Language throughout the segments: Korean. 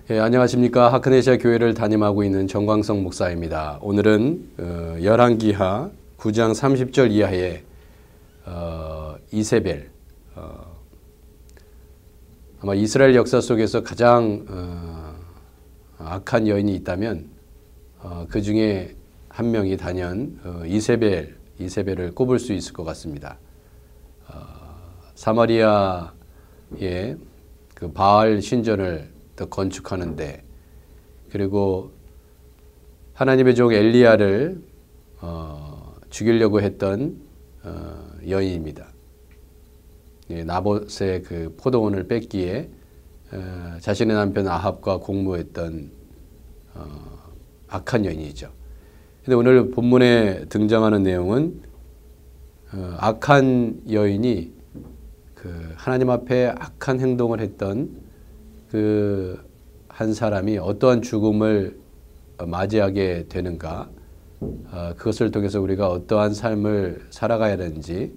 예, 안녕하십니까. 하크네시아 교회를 담임하고 있는 정광성 목사입니다. 오늘은 열왕기하 9장 30절 이하의 이세벨, 아마 이스라엘 역사 속에서 가장 악한 여인이 있다면 그 중에 한 명이 단연 이세벨을 꼽을 수 있을 것 같습니다. 사마리아의 그 바알 신전을 더 건축하는데, 그리고 하나님의 종 엘리야를 죽이려고 했던 여인입니다. 예, 나봇의 그 포도원을 뺏기에 자신의 남편 아합과 공모했던 악한 여인이죠. 근데 오늘 본문에 등장하는 내용은 악한 여인이 그 하나님 앞에 악한 행동을 했던 그 한 사람이 어떠한 죽음을 맞이하게 되는가, 그것을 통해서 우리가 어떠한 삶을 살아가야 되는지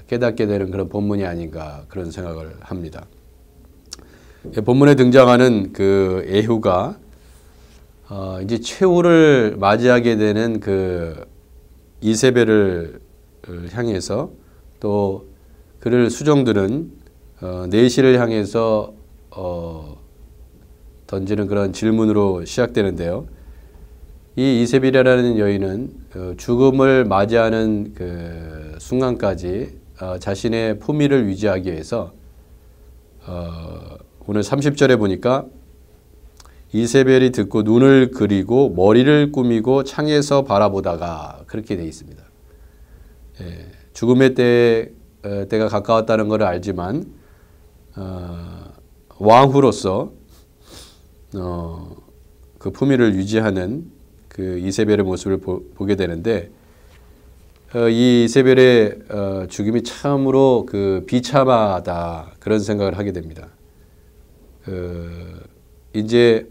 깨닫게 되는 그런 본문이 아닌가, 그런 생각을 합니다. 본문에 등장하는 그 예후가 이제 최후를 맞이하게 되는 그 이세벨을 향해서, 또 그를 수종들은 내시를 향해서 던지는 그런 질문으로 시작되는데요. 이 이세벨이라는 여인은 죽음을 맞이하는 그 순간까지 자신의 품위를 유지하기 위해서 오늘 30절에 보니까 이세벨이 듣고 눈을 그리고 머리를 꾸미고 창에서 바라보다가, 그렇게 되어 있습니다. 예, 죽음의 때가 가까웠다는 것을 알지만 왕후로서 그 품위를 유지하는 그 이세벨의 모습을 보게 되는데, 이 이세벨의 죽음이 참으로 그 비참하다, 그런 생각을 하게 됩니다. 이제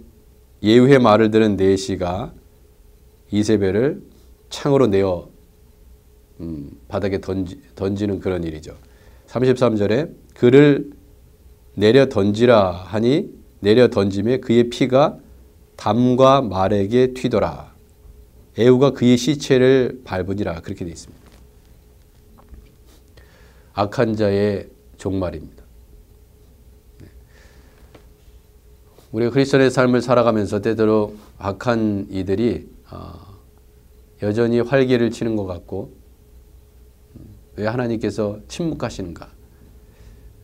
예후의 말을 들은 내시가 이세벨을 창으로 내어 바닥에 던지는 그런 일이죠. 33절에 그를 내려 던지라 하니 내려 던짐에 그의 피가 담과 말에게 튀더라. 예후가 그의 시체를 밟으니라, 그렇게 되어 있습니다. 악한 자의 종말입니다. 우리가 그리스도의 삶을 살아가면서 때때로 악한 이들이 여전히 활개를 치는 것 같고, 왜 하나님께서 침묵하시는가,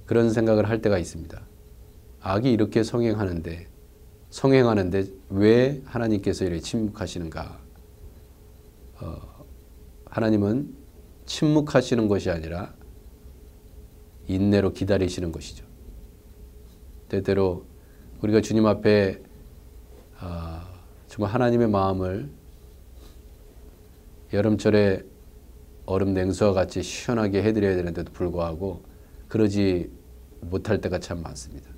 그런 생각을 할 때가 있습니다. 악이 이렇게 성행하는데 왜 하나님께서 이렇게 침묵하시는가? 하나님은 침묵하시는 것이 아니라 인내로 기다리시는 것이죠. 때때로 우리가 주님 앞에 정말 하나님의 마음을 여름철에 얼음 냉수와 같이 시원하게 해드려야 되는데도 불구하고 그러지 못할 때가 참 많습니다.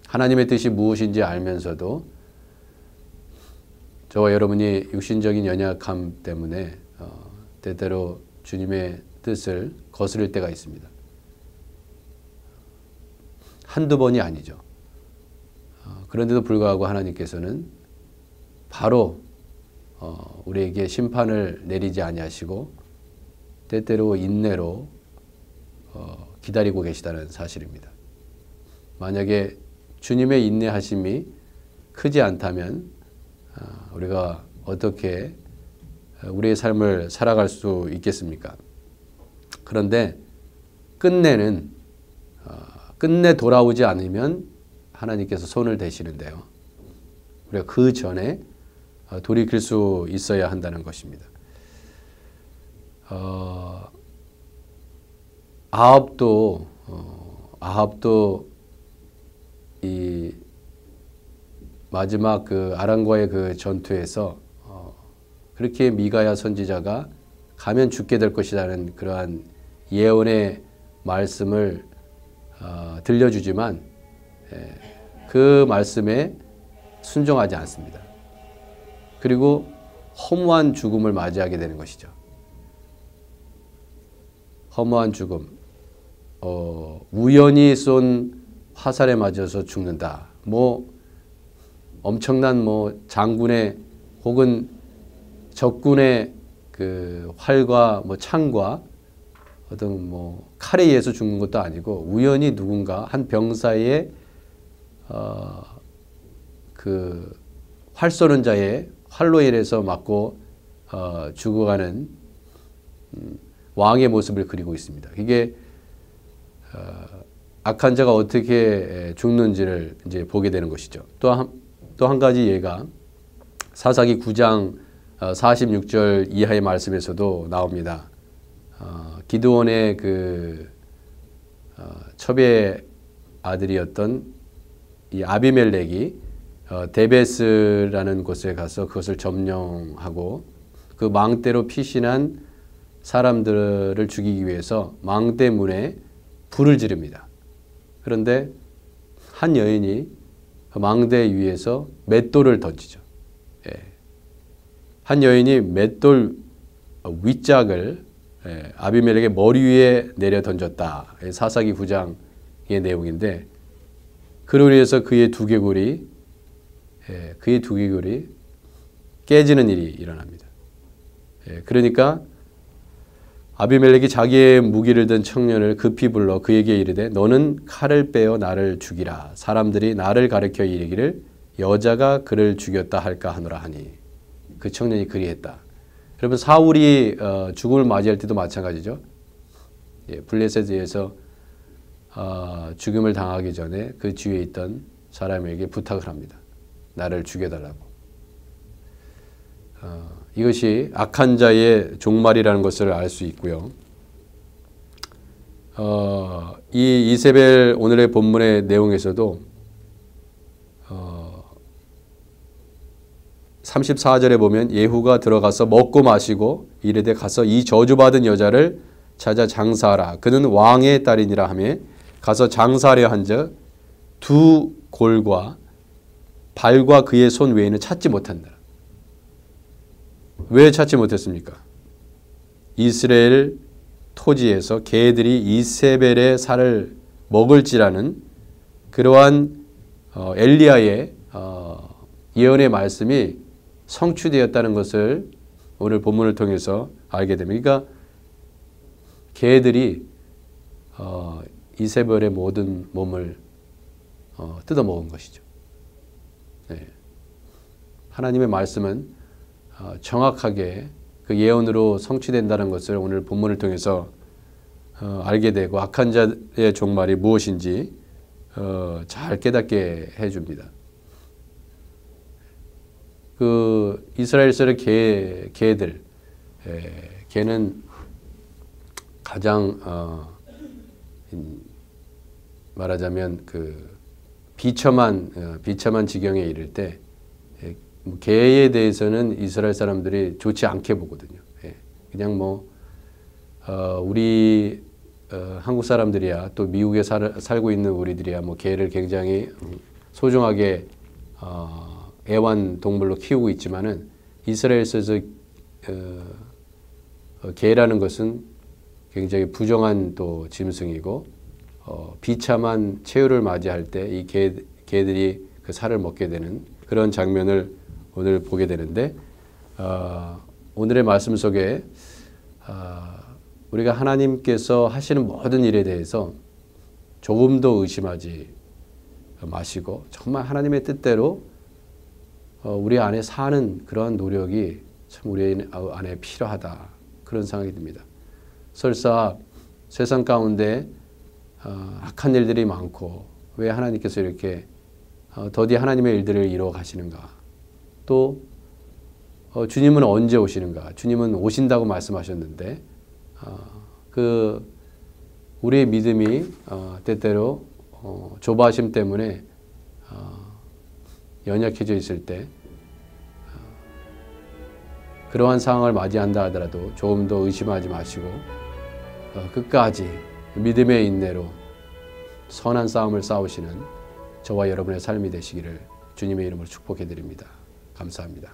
하나님의 뜻이 무엇인지 알면서도 저와 여러분이 육신적인 연약함 때문에 때때로 주님의 뜻을 거스를 때가 있습니다. 한두 번이 아니죠. 그런데도 불구하고 하나님께서는 바로 우리에게 심판을 내리지 아니하시고 때때로 인내로 기다리고 계시다는 사실입니다. 만약에 주님의 인내하심이 크지 않다면 우리가 어떻게 우리의 삶을 살아갈 수 있겠습니까? 그런데 끝내 돌아오지 않으면 하나님께서 손을 대시는데요. 우리가 그 전에 돌이킬 수 있어야 한다는 것입니다. 아합도 이 마지막 그 아람과의 그 전투에서 그렇게 미가야 선지자가 가면 죽게 될 것이라는 그러한 예언의 말씀을 들려주지만 그 말씀에 순종하지 않습니다. 그리고 허무한 죽음을 맞이하게 되는 것이죠. 허무한 죽음, 우연히 쏜 화살에 맞아서 죽는다. 뭐 엄청난 뭐 장군의 혹은 적군의 그 활과 뭐 창과 어떤 뭐 칼에 의해서 죽는 것도 아니고 우연히 누군가 한 병사의 그 활 쏘는 자의 활로 인해서 맞고 죽어가는 왕의 모습을 그리고 있습니다. 이게 악한 자가 어떻게 죽는지를 이제 보게 되는 것이죠. 또 한 가지 예가 사사기 9장 46절 이하의 말씀에서도 나옵니다. 기드온의 그 첩의 아들이었던 이 아비멜렉이 데베스라는 곳에 가서 그것을 점령하고 그 망대로 피신한 사람들을 죽이기 위해서 망대 문에 불을 지릅니다. 그런데 한 여인이 망대 위에서 맷돌을 던지죠. 한 여인이 맷돌 윗짝을 아비멜렉의 머리 위에 내려 던졌다. 사사기 9장의 내용인데 그로 인해서 그의 두개골이 깨지는 일이 일어납니다. 그러니까 아비멜렉이 자기의 무기를 든 청년을 급히 불러 그에게 이르되 너는 칼을 빼어 나를 죽이라. 사람들이 나를 가리켜 이르기를 여자가 그를 죽였다 할까 하노라 하니 그 청년이 그리했다. 여러분 사울이 죽음을 맞이할 때도 마찬가지죠. 블레셋에서 죽음을 당하기 전에 그 주위에 있던 사람에게 부탁을 합니다. 나를 죽여달라고. 이것이 악한 자의 종말이라는 것을 알 수 있고요. 이 이세벨 오늘의 본문의 내용에서도 34절에 보면 예후가 들어가서 먹고 마시고 이르되 가서 이 저주받은 여자를 찾아 장사하라. 그는 왕의 딸이니라 하며 가서 장사하려 한즉 두 골과 발과 그의 손 외에는 찾지 못한다. 왜 찾지 못했습니까? 이스라엘 토지에서 개들이 이세벨의 살을 먹을지라는 그러한 엘리야의 예언의 말씀이 성취되었다는 것을 오늘 본문을 통해서 알게 됩니다. 그러니까 개들이 이세벨의 모든 몸을 뜯어먹은 것이죠. 네. 하나님의 말씀은 정확하게 그 예언으로 성취된다는 것을 오늘 본문을 통해서 알게 되고 악한 자의 종말이 무엇인지 잘 깨닫게 해줍니다. 그 이스라엘서의 개들, 개는 가장 말하자면 그 비참한 지경에 이를 때 개에 대해서는 이스라엘 사람들이 좋지 않게 보거든요. 그냥 뭐 우리 한국 사람들이야 또 미국에 살고 있는 우리들이야 뭐 개를 굉장히 소중하게 애완동물로 키우고 있지만은 이스라엘에서 개라는 것은 굉장히 부정한 또 짐승이고 비참한 최후를 맞이할 때 이 개들이 그 살을 먹게 되는 그런 장면을 오늘 보게 되는데 오늘의 말씀 속에 우리가 하나님께서 하시는 모든 일에 대해서 조금도 의심하지 마시고 정말 하나님의 뜻대로 우리 안에 사는 그러한 노력이 참 우리 안에 필요하다 그런 생각이 듭니다. 설사 세상 가운데 악한 일들이 많고 왜 하나님께서 이렇게 더디 하나님의 일들을 이루어 가시는가? 또 주님은 언제 오시는가? 주님은 오신다고 말씀하셨는데 그 우리의 믿음이 때때로 조바심 때문에 연약해져 있을 때 그러한 상황을 맞이한다 하더라도 조금 더 의심하지 마시고 끝까지 믿음의 인내로 선한 싸움을 싸우시는 저와 여러분의 삶이 되시기를 주님의 이름으로 축복해 드립니다. 감사합니다.